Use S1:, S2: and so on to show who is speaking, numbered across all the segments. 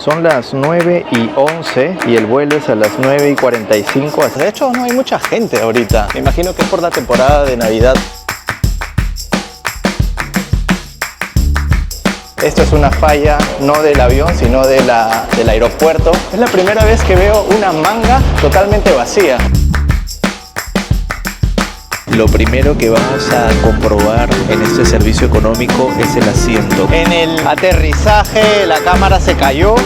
S1: Son las 9:11 y el vuelo es a las 9:45. De hecho, no hay mucha gente ahorita. Me imagino que es por la temporada de Navidad. Esto es una falla no del avión, sino del aeropuerto. Es la primera vez que veo una manga totalmente vacía. Lo primero que vamos a comprobar en este servicio económico es el asiento. En el aterrizaje la cámara se cayó.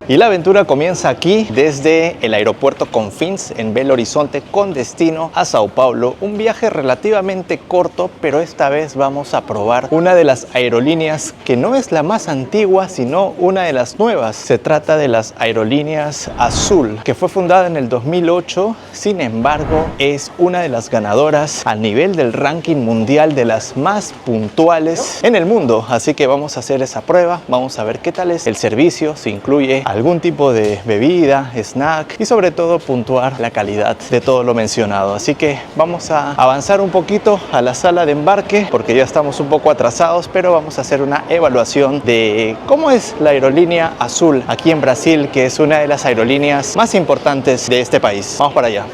S1: Y la aventura comienza aquí desde el aeropuerto Confins en Belo Horizonte con destino a Sao Paulo. Un viaje relativamente corto, pero esta vez vamos a probar una de las aerolíneas que no es la más antigua, sino una de las nuevas. Se trata de las aerolíneas Azul, que fue fundada en el 2008. Sin embargo, es una de las ganadoras a nivel del ranking mundial de las más puntuales en el mundo. Así que vamos a hacer esa prueba, vamos a ver qué tal es el servicio, si incluye algún tipo de bebida, snack y sobre todo puntuar la calidad de todo lo mencionado. Así que vamos a avanzar un poquito a la sala de embarque porque ya estamos un poco atrasados, pero vamos a hacer una evaluación de cómo es la aerolínea Azul aquí en Brasil, que es una de las aerolíneas más importantes de este país. Vamos para allá.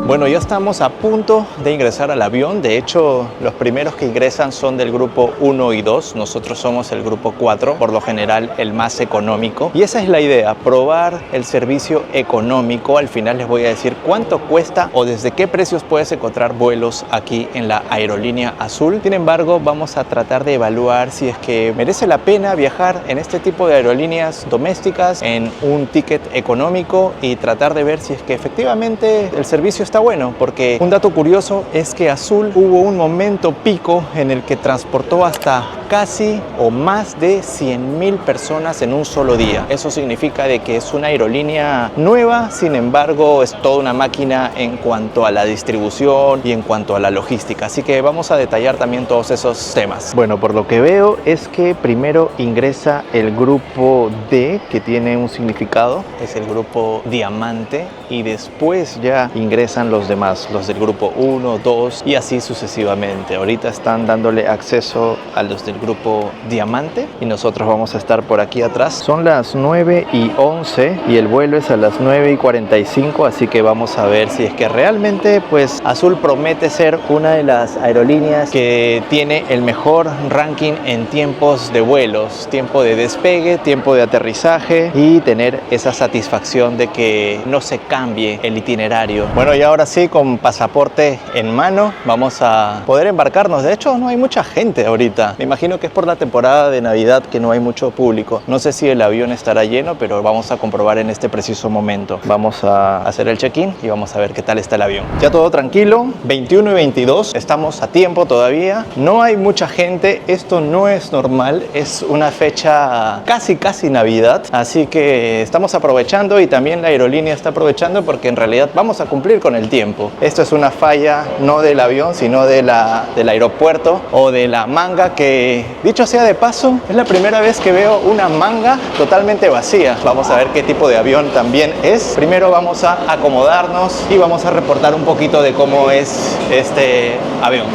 S1: Bueno, ya estamos a punto de ingresar al avión. De hecho, los primeros que ingresan son del grupo 1 y 2. Nosotros somos el grupo 4, por lo general el más económico. Y esa es la idea, probar el servicio económico. Al final les voy a decir cuánto cuesta o desde qué precios puedes encontrar vuelos aquí en la aerolínea Azul. Sin embargo, vamos a tratar de evaluar si es que merece la pena viajar en este tipo de aerolíneas domésticas en un ticket económico y tratar de ver si es que efectivamente el servicio está bueno, porque un dato curioso es que Azul hubo un momento pico en el que transportó hasta casi o más de 100.000 personas en un solo día. Eso significa de que es una aerolínea nueva, sin embargo es toda una máquina en cuanto a la distribución y en cuanto a la logística. Así que vamos a detallar también todos esos temas. Bueno, por lo que veo es que primero ingresa el grupo D, que tiene un significado, es el grupo Diamante, y después ya ingresan los demás, los del grupo 1, 2 y así sucesivamente. Ahorita están dándole acceso a los del grupo Diamante y nosotros vamos a estar por aquí atrás. Son las 9:11 y el vuelo es a las 9:45, así que vamos a ver si es que realmente pues Azul promete ser una de las aerolíneas que tiene el mejor ranking en tiempos de vuelos, tiempo de despegue, tiempo de aterrizaje y tener esa satisfacción de que no se cambie el itinerario. Bueno, y ahora sí, con pasaporte en mano vamos a poder embarcarnos. De hecho, no hay mucha gente ahorita. Me imagino que es por la temporada de Navidad que no hay mucho público. No sé si el avión estará lleno, pero vamos a comprobar en este preciso momento. Vamos a hacer el check-in y vamos a ver qué tal está el avión. Ya todo tranquilo, 21 y 22, estamos a tiempo todavía. No hay mucha gente, esto no es normal, es una fecha casi Navidad, así que estamos aprovechando y también la aerolínea está aprovechando porque en realidad vamos a cumplir con el tiempo. Esto es una falla no del avión, sino del aeropuerto o de la manga, que dicho sea de paso, es la primera vez que veo una manga totalmente vacía. Vamos a ver qué tipo de avión también es. Primero vamos a acomodarnos y vamos a reportar un poquito de cómo es este avión.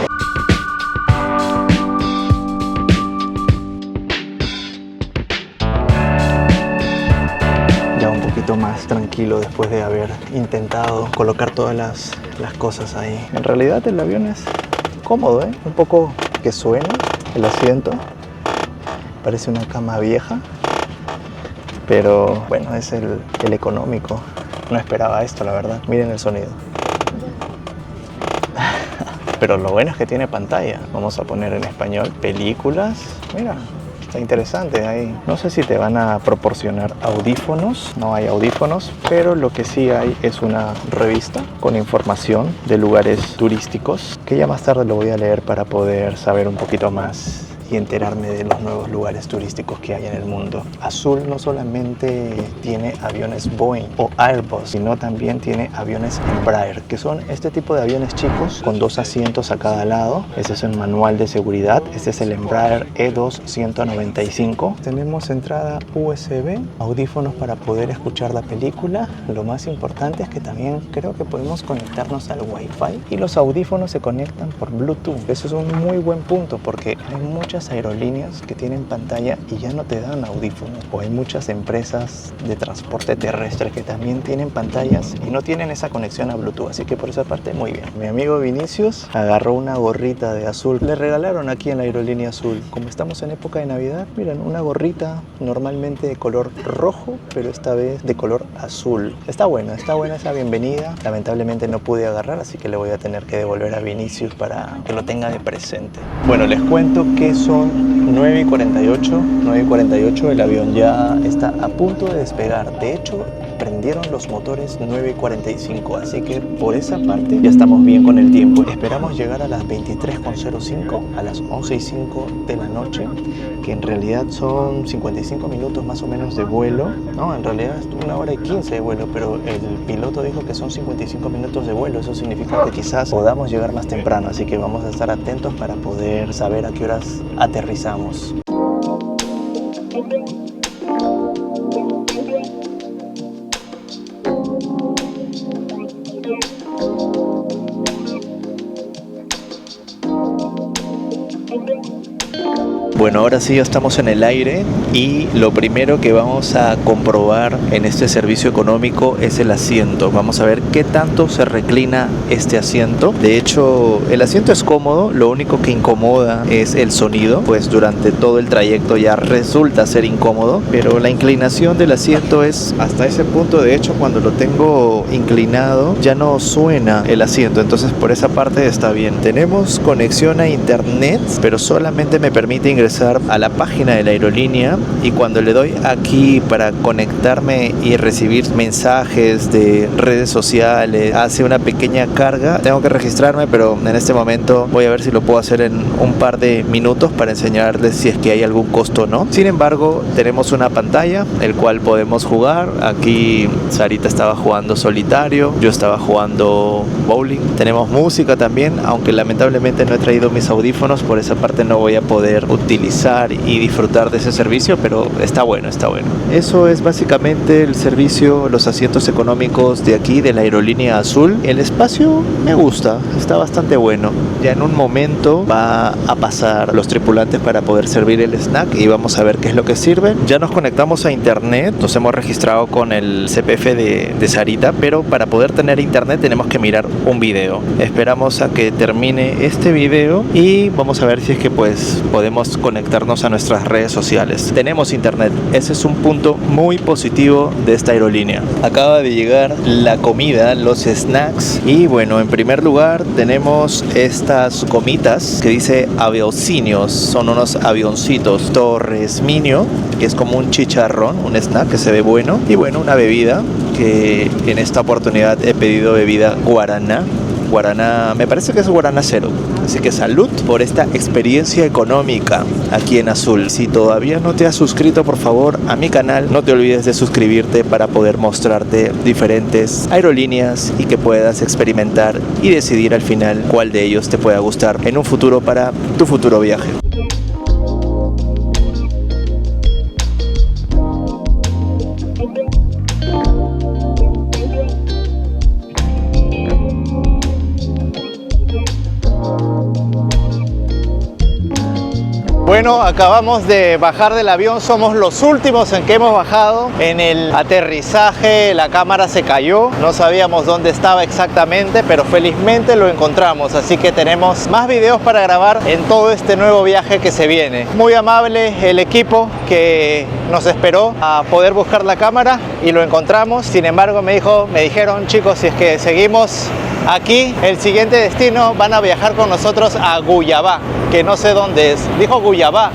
S1: Más tranquilo después de haber intentado colocar todas las cosas ahí. En realidad el avión es cómodo, ¿eh? Un poco que suena el asiento, parece una cama vieja, pero bueno, es el económico. No esperaba esto, la verdad. Miren el sonido. Pero lo bueno es que tiene pantalla. Vamos a poner en español películas. Mira, está interesante ahí. No sé si te van a proporcionar audífonos. No hay audífonos, pero lo que sí hay es una revista con información de lugares turísticos, que ya más tarde lo voy a leer para poder saber un poquito más y enterarme de los nuevos lugares turísticos que hay en el mundo. Azul no solamente tiene aviones Boeing o Airbus, sino también tiene aviones Embraer, que son este tipo de aviones chicos con 2 asientos a cada lado. Ese es el manual de seguridad. Este es el Embraer E2-195. Tenemos entrada USB, audífonos para poder escuchar la película. Lo más importante es que también creo que podemos conectarnos al Wi-Fi y los audífonos se conectan por Bluetooth. Eso es un muy buen punto porque hay muchas aerolíneas que tienen pantalla y ya no te dan audífonos, o hay muchas empresas de transporte terrestre que también tienen pantallas y no tienen esa conexión a Bluetooth, así que por esa parte muy bien. Mi amigo Vinicius agarró una gorrita de azul, le regalaron aquí en la aerolínea Azul. Como estamos en época de Navidad, miren, una gorrita normalmente de color rojo, pero esta vez de color azul. Está buena esa bienvenida. Lamentablemente no pude agarrar, así que le voy a tener que devolver a Vinicius para que lo tenga de presente. Bueno, les cuento que son 9:48, el avión ya está a punto de despegar. De hecho, prendieron los motores 9:45, así que por esa parte ya estamos bien con el tiempo. Esperamos llegar a las 23:05, a las 11:05 de la noche, que en realidad son 55 minutos más o menos de vuelo. No, en realidad es 1h15 de vuelo, pero el piloto dijo que son 55 minutos de vuelo. Eso significa que quizás podamos llegar más temprano, así que vamos a estar atentos para poder saber a qué horas aterrizamos. Bueno, ahora sí ya estamos en el aire y lo primero que vamos a comprobar en este servicio económico es el asiento. Vamos a ver qué tanto se reclina este asiento. De hecho, el asiento es cómodo, lo único que incomoda es el sonido, pues durante todo el trayecto ya resulta ser incómodo, pero la inclinación del asiento es hasta ese punto. De hecho, cuando lo tengo inclinado ya no suena el asiento, entonces por esa parte está bien. Tenemos conexión a internet, pero solamente me permite ingresar a la página de la aerolínea, y cuando le doy aquí para conectarme y recibir mensajes de redes sociales, hace una pequeña carga. Tengo que registrarme, pero en este momento voy a ver si lo puedo hacer en un par de minutos para enseñarles si es que hay algún costo o no. Sin embargo, tenemos una pantalla el cual podemos jugar. Aquí Sarita estaba jugando solitario, yo estaba jugando bowling. Tenemos música también, aunque lamentablemente no he traído mis audífonos, por esa parte no voy a poder utilizar y disfrutar de ese servicio, pero está bueno. Eso es básicamente el servicio, los asientos económicos de aquí, de la aerolínea Azul. El espacio me gusta, está bastante bueno. Ya en un momento va a pasar los tripulantes para poder servir el snack y vamos a ver qué es lo que sirve. Ya nos conectamos a internet, nos hemos registrado con el CPF de Sarita, pero para poder tener internet tenemos que mirar un video. Esperamos a que termine este video y vamos a ver si es que pues podemos conectarnos a nuestras redes sociales. Tenemos internet, ese es un punto muy positivo de esta aerolínea. Acaba de llegar la comida, los snacks, y bueno, en primer lugar tenemos estas gomitas que dice avioncinios, son unos avioncitos Torres Minio, que es como un chicharrón, un snack que se ve bueno, y bueno, una bebida que en esta oportunidad he pedido bebida guaraná, me parece que es guaraná cero. Así que salud por esta experiencia económica aquí en Azul. Si todavía no te has suscrito, por favor, a mi canal, no te olvides de suscribirte para poder mostrarte diferentes aerolíneas y que puedas experimentar y decidir al final cuál de ellos te pueda gustar en un futuro para tu futuro viaje. Bueno, acabamos de bajar del avión, somos los últimos en que hemos bajado. En el aterrizaje la cámara se cayó, no sabíamos dónde estaba exactamente, pero felizmente lo encontramos, así que tenemos más videos para grabar en todo este nuevo viaje que se viene. Muy amable el equipo que nos esperó a poder buscar la cámara y lo encontramos. Sin embargo, me dijeron, chicos, si es que seguimos aquí, el siguiente destino van a viajar con nosotros a Guyabá, que no sé dónde es. Dijo Guyabá.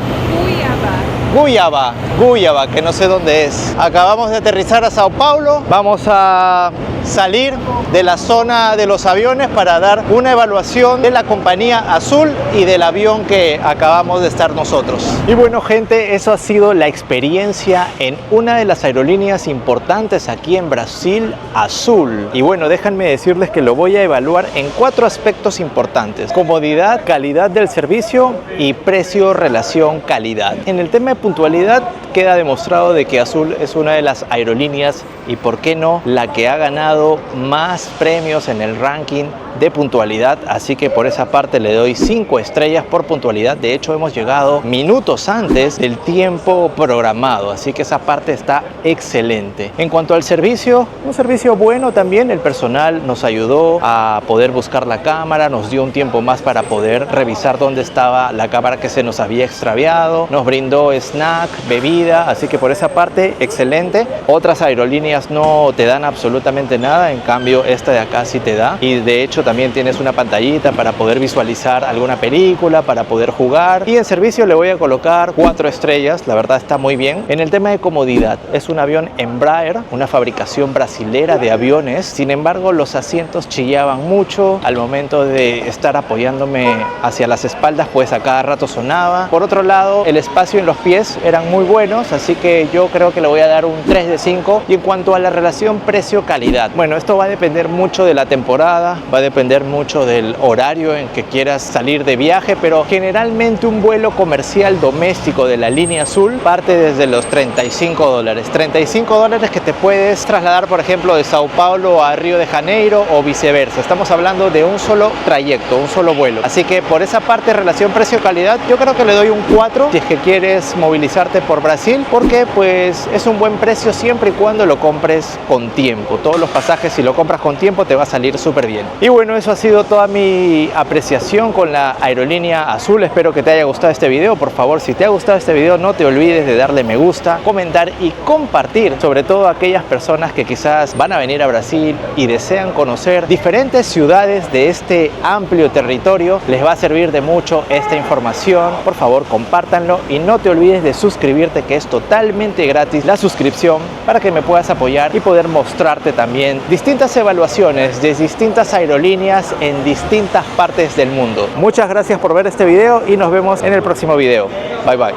S1: Cuiabá, que no sé dónde es. Acabamos de aterrizar a Sao Paulo. Vamos a salir de la zona de los aviones para dar una evaluación de la compañía Azul y del avión que acabamos de estar nosotros. Y bueno, gente, eso ha sido la experiencia en una de las aerolíneas importantes aquí en Brasil, Azul. Y bueno, déjenme decirles que lo voy a evaluar en 4 aspectos importantes: comodidad, calidad del servicio y precio, relación, calidad. En el tema de puntualidad queda demostrado de que Azul es una de las aerolíneas, y por qué no, la que ha ganado más premios en el ranking de puntualidad, así que por esa parte le doy 5 estrellas por puntualidad. De hecho, hemos llegado minutos antes del tiempo programado, así que esa parte está excelente. En cuanto al servicio, un servicio bueno también. El personal nos ayudó a poder buscar la cámara, nos dio un tiempo más para poder revisar dónde estaba la cámara que se nos había extraviado, nos brindó snack, bebida, así que por esa parte excelente. Otras aerolíneas no te dan absolutamente nada, en cambio esta de acá sí te da, y de hecho también tienes una pantallita para poder visualizar alguna película, para poder jugar. Y en servicio le voy a colocar 4 estrellas, la verdad está muy bien. En el tema de comodidad, es un avión Embraer, una fabricación brasilera de aviones. Sin embargo, los asientos chillaban mucho al momento de estar apoyándome hacia las espaldas, pues a cada rato sonaba. Por otro lado, el espacio en los pies eran muy buenos, así que yo creo que le voy a dar un 3 de 5. Y en cuanto a la relación precio-calidad, bueno, esto va a depender mucho de la temporada, va a depender mucho del horario en que quieras salir de viaje, pero generalmente un vuelo comercial doméstico de la línea Azul parte desde los $35. $35 que te puedes trasladar, por ejemplo, de Sao Paulo a Río de Janeiro o viceversa. Estamos hablando de un solo trayecto, un solo vuelo. Así que por esa parte, relación precio-calidad, yo creo que le doy un 4 si es que quieres movilizarte por Brasil, porque pues es un buen precio siempre y cuando lo compres con tiempo. Todos los pasajes, si lo compras con tiempo, te va a salir súper bien. Y bueno, eso ha sido toda mi apreciación con la aerolínea Azul. Espero que te haya gustado este video. Por favor, si te ha gustado este video, no te olvides de darle me gusta, comentar y compartir, sobre todo a aquellas personas que quizás van a venir a Brasil y desean conocer diferentes ciudades de este amplio territorio. Les va a servir de mucho esta información. Por favor, compártanlo y no te olvides de suscribirte, que es totalmente gratis la suscripción, para que me puedas apoyar y poder mostrarte también distintas evaluaciones de distintas aerolíneas en distintas partes del mundo. Muchas gracias por ver este video y nos vemos en el próximo video. Bye bye.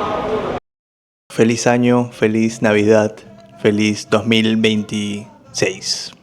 S1: Feliz año, feliz Navidad, feliz 2026.